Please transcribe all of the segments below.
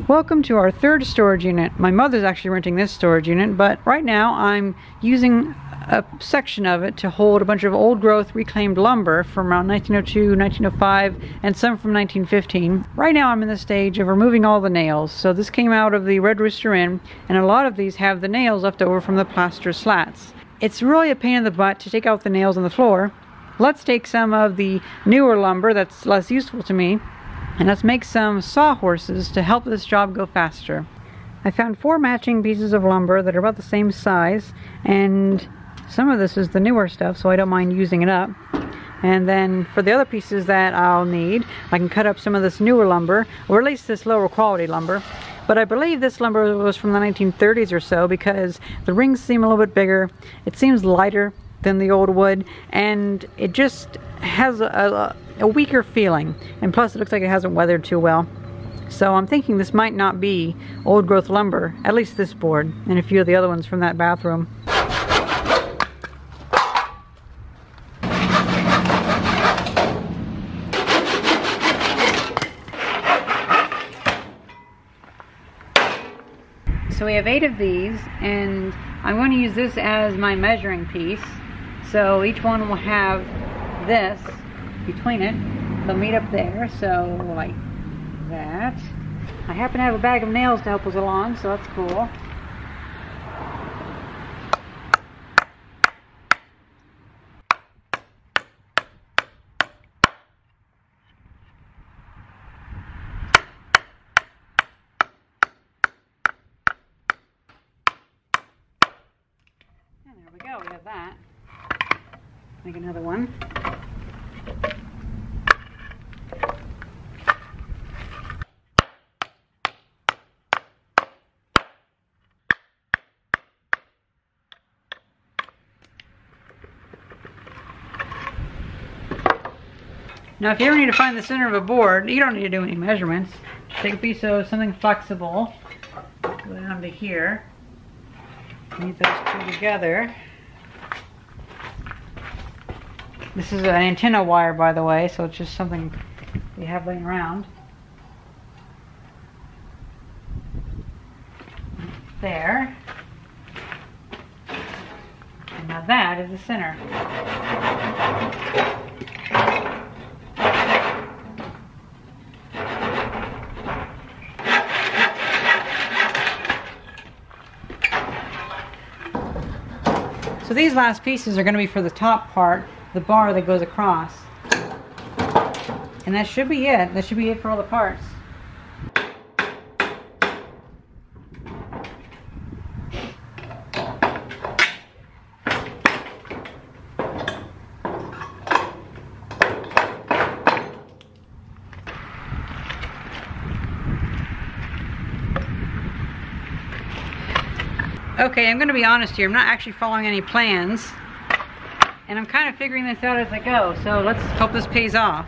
Welcome to our third storage unit. My mother's actually renting this storage unit, but right now I'm using a section of it to hold a bunch of old growth reclaimed lumber from around 1902, 1905, and some from 1915. Right now I'm in the stage of removing all the nails. So this came out of the Red Rooster Inn, and a lot of these have the nails left over from the plaster slats. It's really a pain in the butt to take out the nails on the floor. Let's take some of the newer lumber that's less useful to me, and let's make some sawhorses to help this job go faster. I found 4 matching pieces of lumber that are about the same size, and some of this is the newer stuff, so I don't mind using it up. And then for the other pieces that I'll need, I can cut up some of this newer lumber, or at least this lower quality lumber. But I believe this lumber was from the 1930s or so, because the rings seem a little bit bigger, it seems lighter than the old wood, and it just has a weaker feeling, and plus it looks like it hasn't weathered too well. So I'm thinking this might not be old growth lumber, at least this board, and a few of the other ones from that bathroom. So we have 8 of these, and I'm going to use this as my measuring piece. So each one will have this between it. They'll meet up there, so like that. I happen to have a bag of nails to help us along, so that's cool. And there we go, we have that. Make another one. Now if you ever need to find the center of a board, you don't need to do any measurements. Take a piece of something flexible, go down to here, meet those 2 together. This is an antenna wire, by the way, so it's just something you have laying around. There. And now that is the center. So these last pieces are going to be for the top part, the bar that goes across. And that should be it. That should be it for all the parts. Okay, I'm going to be honest here. I'm not actually following any plans, and I'm kind of figuring this out as I go, so let's hope this pays off.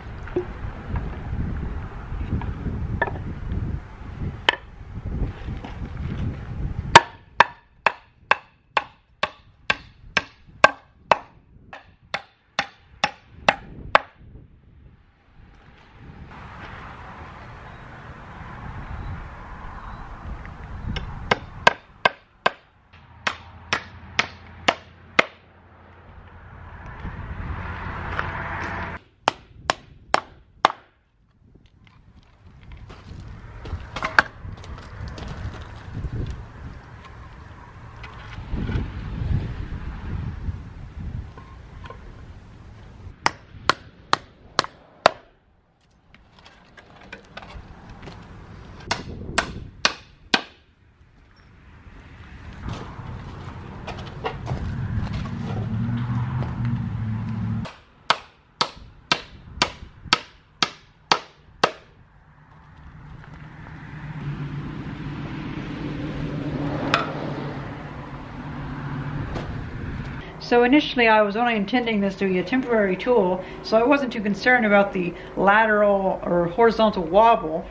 So initially I was only intending this to be a temporary tool, so I wasn't too concerned about the lateral or horizontal wobble.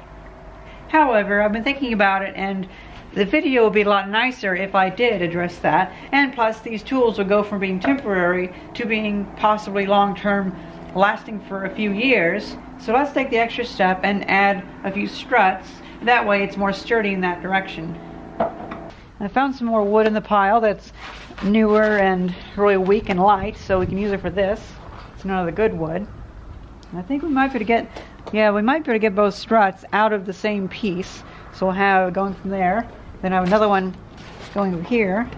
However, I've been thinking about it, and the video would be a lot nicer if I did address that, and plus these tools will go from being temporary to being possibly long-term, lasting for a few years. So let's take the extra step and add a few struts That way it's more sturdy in that direction. I found some more wood in the pile that's newer and really weak and light, so we can use it for this. It's none of the good wood. And I think we might be able to get, we might be able to get both struts out of the same piece. So we'll have going from there. Then I have another one going over here.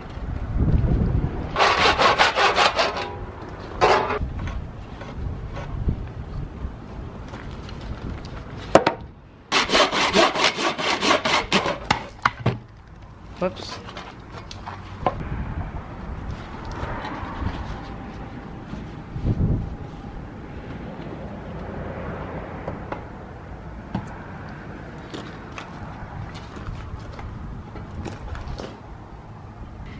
Whoops.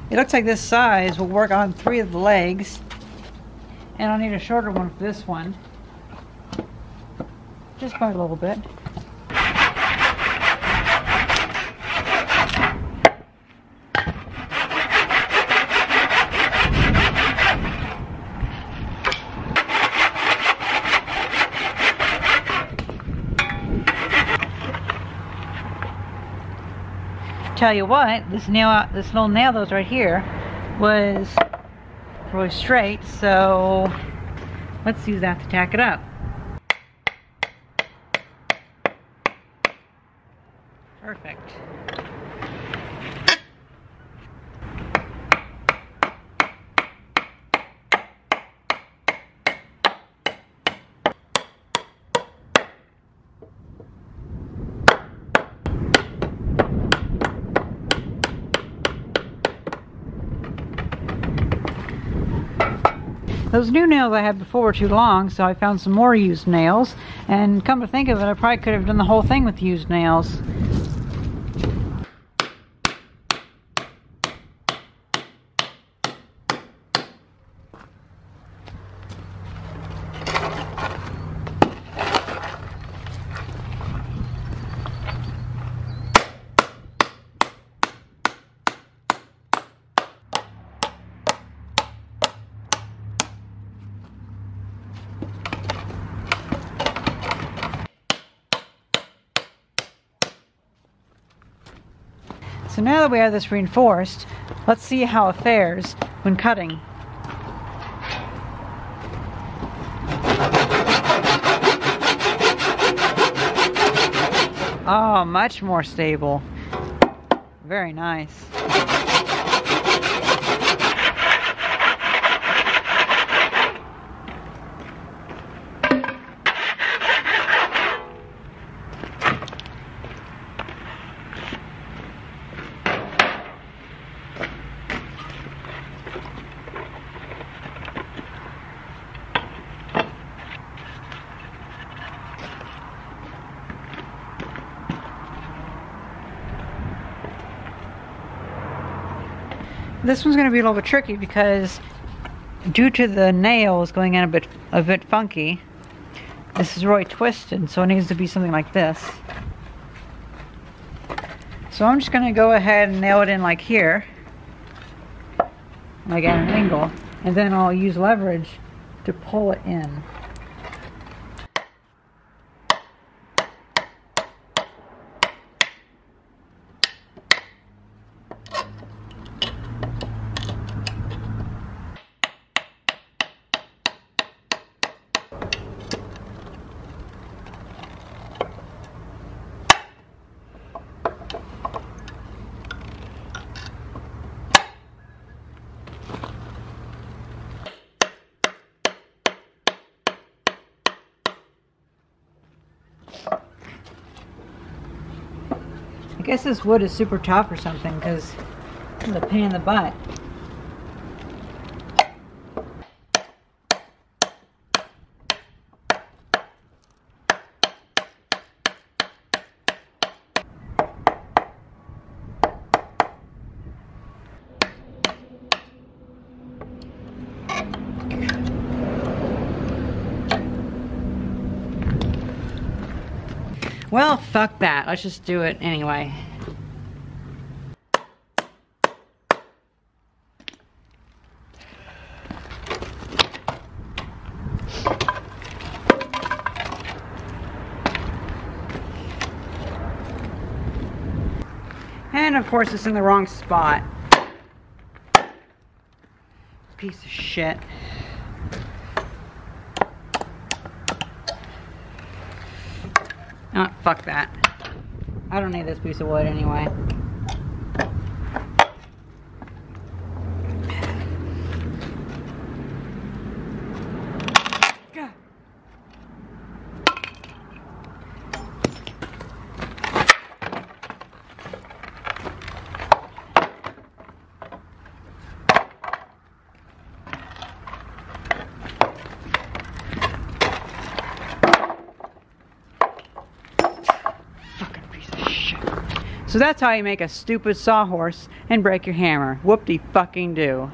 It looks like this size will work on 3 of the legs, and I'll need a shorter one for this one, just by a little bit. Tell you what, this little nail that was right here was really straight, so let's use that to tack it up. Perfect. Those new nails I had before were too long, so I found some more used nails. And come to think of it, I probably could have done the whole thing with used nails. So now that we have this reinforced, let's see how it fares when cutting. Oh, much more stable. Very nice. This one's going to be a little bit tricky because due to the nails going in a bit funky, this is really twisted, so it needs to be something like this. So I'm just going to go ahead and nail it in like here, like at an angle, and then I'll use leverage to pull it in. I guess this wood is super tough or something because it's a pain in the butt. Well, fuck that. Let's just do it anyway. And of course it's in the wrong spot. Piece of shit. Oh, fuck that. I don't need this piece of wood anyway. So that's how you make a stupid sawhorse and break your hammer. Whoop-de-fucking-do.